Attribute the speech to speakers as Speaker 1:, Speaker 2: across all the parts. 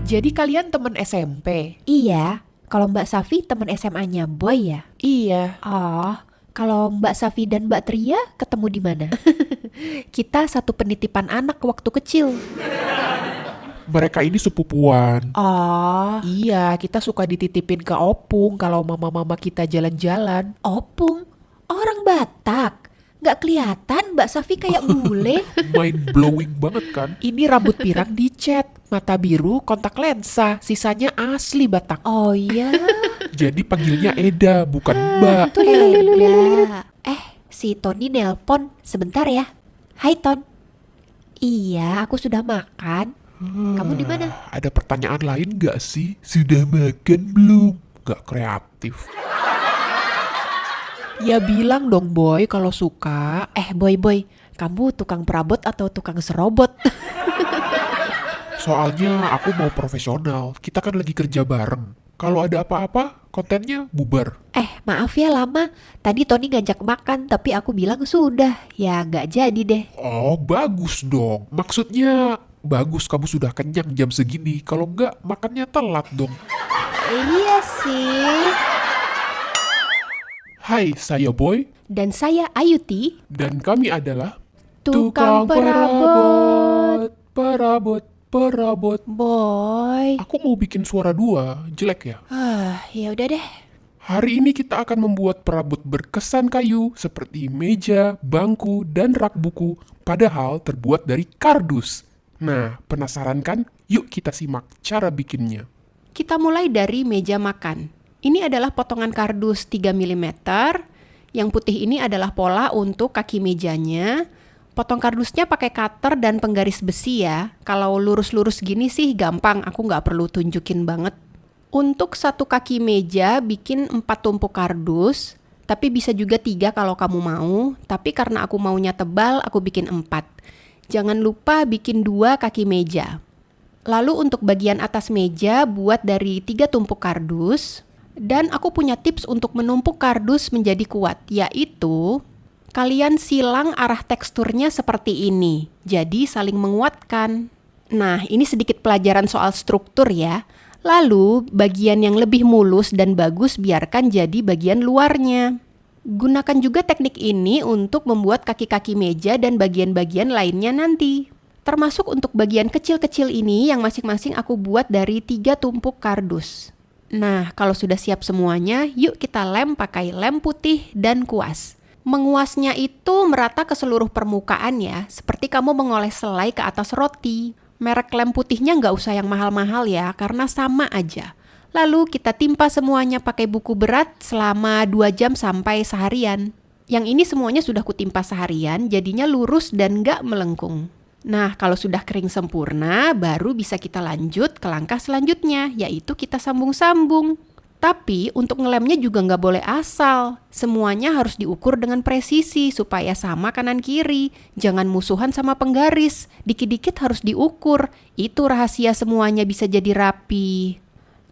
Speaker 1: Jadi kalian temen SMP?
Speaker 2: Iya, kalau Mbak Safi teman SMA-nya Boy ya?
Speaker 1: Iya.
Speaker 2: Oh, kalau Mbak Safi dan Mbak Tria ketemu di mana?
Speaker 1: Kita satu penitipan anak waktu kecil.
Speaker 3: Mereka ini sepupuan.
Speaker 2: Oh,
Speaker 1: Iya, kita suka dititipin ke opung kalau mama-mama kita jalan-jalan.
Speaker 2: Opung, orang Batak. Nggak kelihatan Mbak Safi kayak bule.
Speaker 3: Mind blowing banget kan?
Speaker 1: Ini rambut pirang dicat, mata biru, kontak lensa, sisanya asli Batak.
Speaker 2: Oh iya,
Speaker 3: Jadi panggilnya Eda, bukan Mbak.
Speaker 2: Eda. Si Tony nelpon, sebentar ya. Hai Ton. Iya, aku sudah makan. Kamu di mana?
Speaker 3: Ada pertanyaan lain gak sih? Sudah makan belum? Gak kreatif.
Speaker 1: Ya bilang dong Boy kalau suka.
Speaker 2: Boy, kamu tukang perabot atau tukang serobot?
Speaker 3: Soalnya aku mau profesional. Kita kan lagi kerja bareng. Kalau ada apa-apa, kontennya bubar.
Speaker 2: Maaf ya lama. Tadi Tony ngajak makan, tapi aku bilang sudah. Ya nggak jadi deh.
Speaker 3: Oh, bagus dong. Maksudnya, bagus kamu sudah kenyang jam segini. Kalau enggak, makannya telat dong.
Speaker 2: Iya sih.
Speaker 3: Hai, saya Boy.
Speaker 2: Dan saya Ayuti,
Speaker 3: Dan kami adalah
Speaker 2: tukang perabot.
Speaker 3: Perabot.
Speaker 2: Boy.
Speaker 3: Aku mau bikin suara dua, jelek ya?
Speaker 2: Ya udah deh.
Speaker 3: Hari ini kita akan membuat perabot berkesan kayu seperti meja, bangku, dan rak buku, padahal terbuat dari kardus. Nah, penasaran kan? Yuk kita simak cara bikinnya.
Speaker 4: Kita mulai dari meja makan. Ini adalah potongan kardus 3 mm. Yang putih ini adalah pola untuk kaki mejanya. Potong kardusnya pakai cutter dan penggaris besi ya. Kalau lurus-lurus gini sih gampang, aku nggak perlu tunjukin banget. Untuk satu kaki meja bikin 4 tumpuk kardus, tapi bisa juga 3 kalau kamu mau. Tapi karena aku maunya tebal, aku bikin 4. Jangan lupa bikin 2 kaki meja. Lalu untuk bagian atas meja buat dari 3 tumpuk kardus. Dan aku punya tips untuk menumpuk kardus menjadi kuat, yaitu kalian silang arah teksturnya seperti ini, jadi saling menguatkan. Nah, ini sedikit pelajaran soal struktur ya. Lalu, bagian yang lebih mulus dan bagus biarkan jadi bagian luarnya. Gunakan juga teknik ini untuk membuat kaki-kaki meja dan bagian-bagian lainnya nanti. Termasuk untuk bagian kecil-kecil ini yang masing-masing aku buat dari 3 tumpuk kardus. Nah, kalau sudah siap semuanya, yuk kita lem pakai lem putih dan kuas. Menguasnya itu merata ke seluruh permukaan ya, seperti kamu mengoles selai ke atas roti. Merek lem putihnya nggak usah yang mahal-mahal ya, karena sama aja. Lalu kita timpa semuanya pakai buku berat selama 2 jam sampai seharian. Yang ini semuanya sudah kutimpa seharian, jadinya lurus dan nggak melengkung. Nah, kalau sudah kering sempurna, baru bisa kita lanjut ke langkah selanjutnya, yaitu kita sambung-sambung. Tapi untuk ngelemnya juga nggak boleh asal. Semuanya harus diukur dengan presisi supaya sama kanan kiri. Jangan musuhan sama penggaris. Dikit-dikit harus diukur. Itu rahasia semuanya bisa jadi rapi.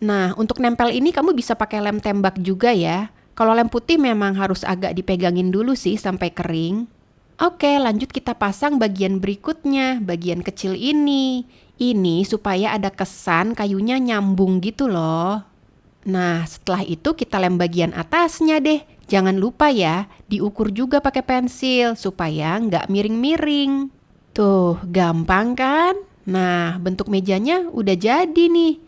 Speaker 4: Nah, untuk nempel ini kamu bisa pakai lem tembak juga ya. Kalau lem putih memang harus agak dipegangin dulu sih sampai kering. Oke, lanjut kita pasang bagian berikutnya, bagian kecil ini. Ini supaya ada kesan kayunya nyambung gitu loh. Nah, setelah itu kita lem bagian atasnya deh. Jangan lupa ya, diukur juga pakai pensil supaya nggak miring-miring. Tuh, gampang kan? Nah, bentuk mejanya udah jadi nih.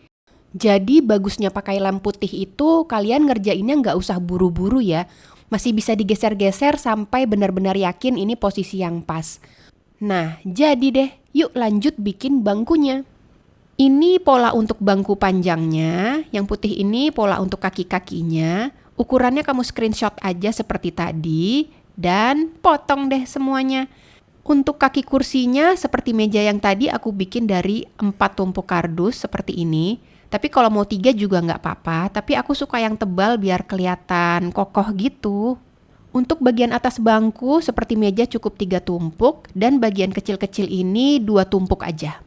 Speaker 4: Jadi bagusnya pakai lem putih itu kalian ngerjainnya nggak usah buru-buru ya. Masih bisa digeser-geser sampai benar-benar yakin ini posisi yang pas. Nah, jadi deh. Yuk lanjut bikin bangkunya. Ini pola untuk bangku panjangnya. Yang putih ini pola untuk kaki-kakinya. Ukurannya kamu screenshot aja seperti tadi. Dan potong deh semuanya. Untuk kaki kursinya seperti meja yang tadi aku bikin dari 4 tumpuk kardus seperti ini. Tapi kalau mau 3 juga nggak apa-apa, tapi aku suka yang tebal biar kelihatan kokoh gitu. Untuk bagian atas bangku seperti meja cukup 3 tumpuk dan bagian kecil-kecil ini 2 tumpuk aja.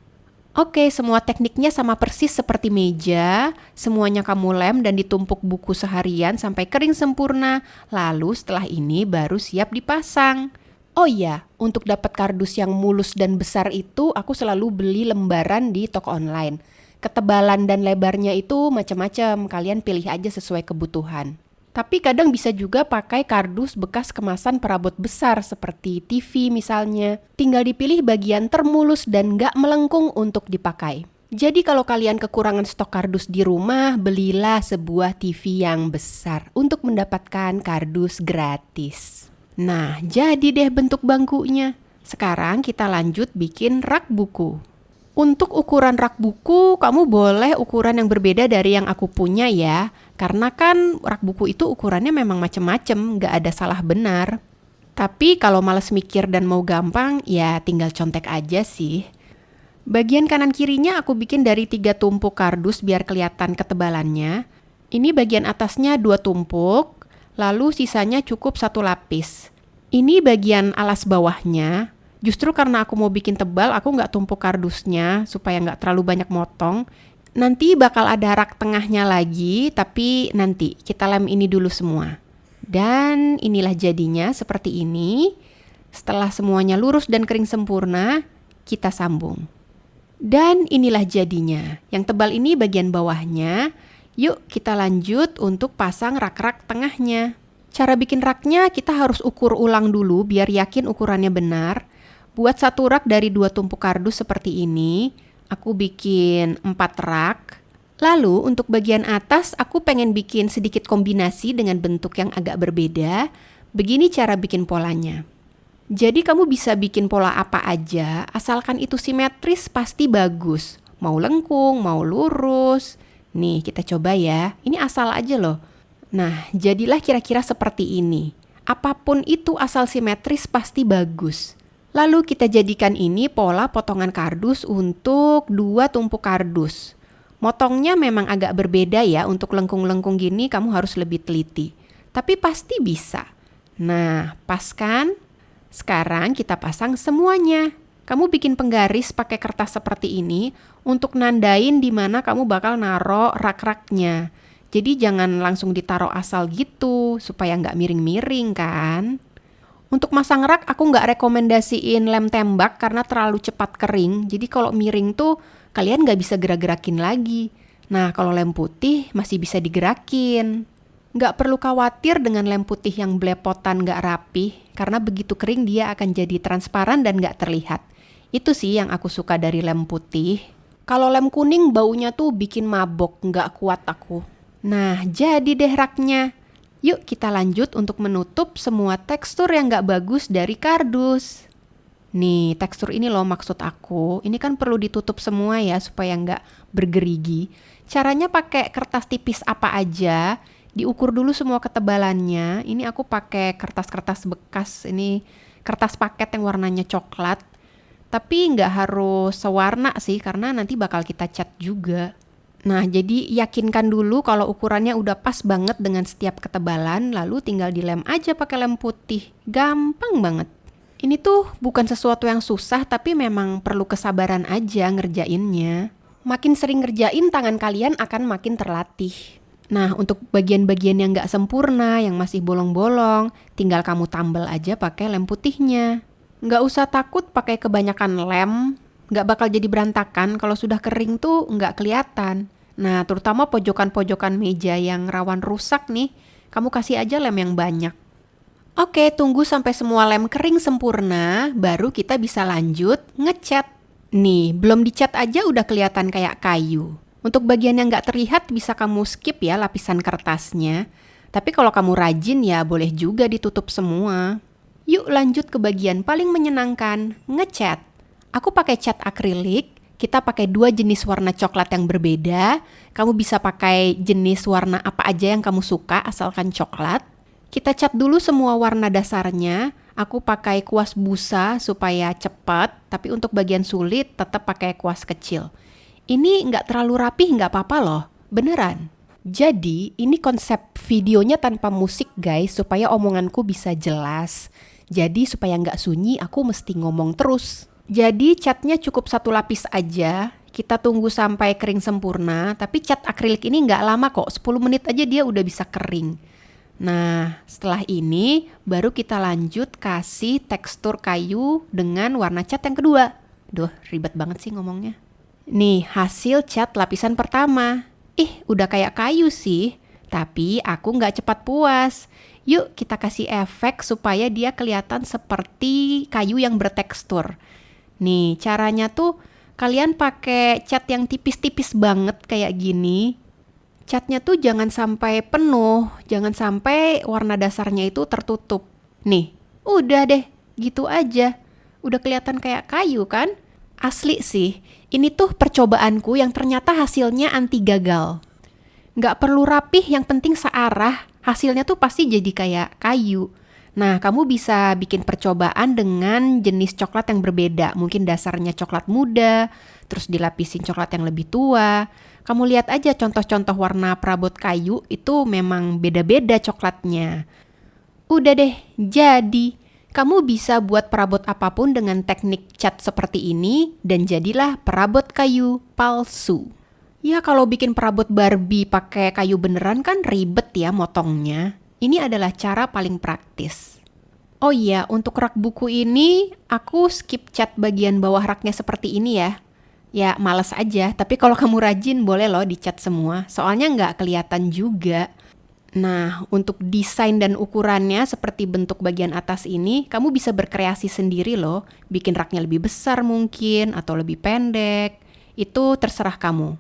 Speaker 4: Oke, semua tekniknya sama persis seperti meja, semuanya kamu lem dan ditumpuk buku seharian sampai kering sempurna, lalu setelah ini baru siap dipasang. Oh iya, untuk dapat kardus yang mulus dan besar itu aku selalu beli lembaran di toko online. Ketebalan dan lebarnya itu macam-macam, kalian pilih aja sesuai kebutuhan. Tapi kadang bisa juga pakai kardus bekas kemasan perabot besar seperti TV misalnya. Tinggal dipilih bagian termulus dan nggak melengkung untuk dipakai. Jadi kalau kalian kekurangan stok kardus di rumah, belilah sebuah TV yang besar untuk mendapatkan kardus gratis. Nah, jadi deh bentuk bangkunya. Sekarang kita lanjut bikin rak buku. Untuk ukuran rak buku, kamu boleh ukuran yang berbeda dari yang aku punya ya. Karena kan rak buku itu ukurannya memang macem-macem, nggak ada salah benar. Tapi kalau males mikir dan mau gampang, ya tinggal contek aja sih. Bagian kanan kirinya aku bikin dari 3 tumpuk kardus biar kelihatan ketebalannya. Ini bagian atasnya 2 tumpuk, lalu sisanya cukup 1 lapis. Ini bagian alas bawahnya. Justru karena aku mau bikin tebal, aku nggak tumpuk kardusnya supaya nggak terlalu banyak motong. Nanti bakal ada rak tengahnya lagi, tapi nanti kita lem ini dulu semua. Dan inilah jadinya seperti ini. Setelah semuanya lurus dan kering sempurna, kita sambung. Dan inilah jadinya. Yang tebal ini bagian bawahnya. Yuk kita lanjut untuk pasang rak-rak tengahnya. Cara bikin raknya kita harus ukur ulang dulu biar yakin ukurannya benar. Buat 1 rak dari 2 tumpuk kardus seperti ini, aku bikin 4 rak. Lalu untuk bagian atas aku pengen bikin sedikit kombinasi dengan bentuk yang agak berbeda. Begini cara bikin polanya. Jadi kamu bisa bikin pola apa aja, asalkan itu simetris pasti bagus. Mau lengkung, mau lurus. Nih kita coba ya, ini asal aja loh. Nah jadilah kira-kira seperti ini. Apapun itu asal simetris pasti bagus. Lalu kita jadikan ini pola potongan kardus untuk 2 tumpuk kardus. Motongnya memang agak berbeda ya, untuk lengkung-lengkung gini kamu harus lebih teliti. Tapi pasti bisa. Nah, pas kan? Sekarang kita pasang semuanya. Kamu bikin penggaris pakai kertas seperti ini untuk nandain di mana kamu bakal naro rak-raknya. Jadi jangan langsung ditaruh asal gitu supaya nggak miring-miring kan. Untuk masang rak aku nggak rekomendasiin lem tembak karena terlalu cepat kering. Jadi kalau miring tuh kalian nggak bisa gerak-gerakin lagi. Nah kalau lem putih masih bisa digerakin. Nggak perlu khawatir dengan lem putih yang belepotan nggak rapih. Karena begitu kering dia akan jadi transparan dan nggak terlihat. Itu sih yang aku suka dari lem putih. Kalau lem kuning baunya tuh bikin mabok, nggak kuat aku. Nah jadi deh raknya. Yuk kita lanjut untuk menutup semua tekstur yang gak bagus dari kardus. Nih tekstur ini loh maksud aku. Ini kan perlu ditutup semua ya supaya gak bergerigi. Caranya pakai kertas tipis apa aja. Diukur dulu semua ketebalannya. Ini aku pakai kertas-kertas bekas. Ini kertas paket yang warnanya coklat. Tapi gak harus sewarna sih karena nanti bakal kita cat juga. Nah, jadi yakinkan dulu kalau ukurannya udah pas banget dengan setiap ketebalan, lalu tinggal dilem aja pakai lem putih. Gampang banget. Ini tuh bukan sesuatu yang susah, tapi memang perlu kesabaran aja ngerjainnya. Makin sering ngerjain, tangan kalian akan makin terlatih. Nah, untuk bagian-bagian yang nggak sempurna, yang masih bolong-bolong, tinggal kamu tambal aja pakai lem putihnya. Nggak usah takut pakai kebanyakan lem. Nggak bakal jadi berantakan, kalau sudah kering tuh nggak kelihatan. Nah, terutama pojokan-pojokan meja yang rawan rusak nih, kamu kasih aja lem yang banyak. Oke, tunggu sampai semua lem kering sempurna, baru kita bisa lanjut ngecat. Nih, belum dicat aja udah kelihatan kayak kayu. Untuk bagian yang nggak terlihat bisa kamu skip ya lapisan kertasnya. Tapi kalau kamu rajin ya boleh juga ditutup semua. Yuk lanjut ke bagian paling menyenangkan, ngecat. Aku pakai cat akrilik, kita pakai 2 jenis warna coklat yang berbeda. Kamu bisa pakai jenis warna apa aja yang kamu suka asalkan coklat. Kita cat dulu semua warna dasarnya. Aku pakai kuas busa supaya cepat, tapi untuk bagian sulit tetap pakai kuas kecil. Ini nggak terlalu rapih nggak apa-apa loh, beneran. Jadi ini konsep videonya tanpa musik guys, supaya omonganku bisa jelas. Jadi supaya nggak sunyi aku mesti ngomong terus. Jadi catnya cukup 1 lapis aja, kita tunggu sampai kering sempurna, tapi cat akrilik ini nggak lama kok, 10 menit aja dia udah bisa kering. Nah, setelah ini baru kita lanjut kasih tekstur kayu dengan warna cat yang kedua. Duh, ribet banget sih ngomongnya. Nih, hasil cat lapisan pertama. Ih, udah kayak kayu sih. Tapi aku nggak cepat puas. Yuk kita kasih efek supaya dia kelihatan seperti kayu yang bertekstur. Nih, caranya tuh kalian pakai cat yang tipis-tipis banget kayak gini. Catnya tuh jangan sampai penuh, jangan sampai warna dasarnya itu tertutup. Nih, udah deh, gitu aja. Udah kelihatan kayak kayu kan? Asli sih, ini tuh percobaanku yang ternyata hasilnya anti gagal. Nggak perlu rapih, yang penting searah. Hasilnya tuh pasti jadi kayak kayu. Nah, kamu bisa bikin percobaan dengan jenis coklat yang berbeda. Mungkin dasarnya coklat muda, terus dilapisin coklat yang lebih tua. Kamu lihat aja contoh-contoh warna perabot kayu itu memang beda-beda coklatnya. Udah deh, jadi. Kamu bisa buat perabot apapun dengan teknik cat seperti ini dan jadilah perabot kayu palsu. Ya kalau bikin perabot Barbie pakai kayu beneran kan ribet ya motongnya. Ini adalah cara paling praktis. Oh iya, untuk rak buku ini aku skip cat bagian bawah raknya seperti ini ya. Ya males aja, tapi kalau kamu rajin boleh loh dicat semua. Soalnya nggak kelihatan juga. Nah, untuk desain dan ukurannya seperti bentuk bagian atas ini, kamu bisa berkreasi sendiri loh. Bikin raknya lebih besar mungkin, atau lebih pendek. Itu terserah kamu.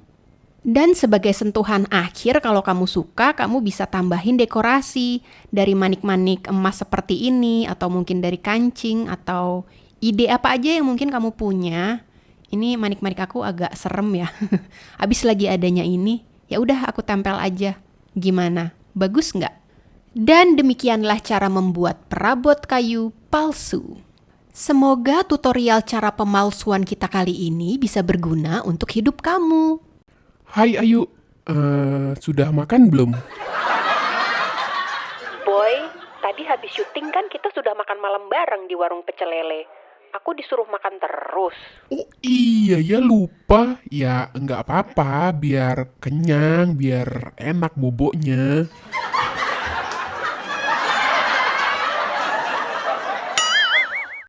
Speaker 4: Dan sebagai sentuhan akhir kalau kamu suka, kamu bisa tambahin dekorasi. Dari manik-manik emas seperti ini, atau mungkin dari kancing, atau ide apa aja yang mungkin kamu punya. Ini manik-manik aku agak serem ya. Habis lagi adanya ini, ya udah aku tempel aja. Gimana? Bagus nggak? Dan demikianlah cara membuat perabot kayu palsu. Semoga tutorial cara pemalsuan kita kali ini bisa berguna untuk hidup kamu.
Speaker 3: Hai Ayu, sudah makan belum?
Speaker 4: Boy, tadi habis syuting kan kita sudah makan malam bareng di warung pecel lele. Aku disuruh makan terus.
Speaker 3: Oh iya ya lupa. Ya nggak apa-apa, biar kenyang, biar enak boboknya.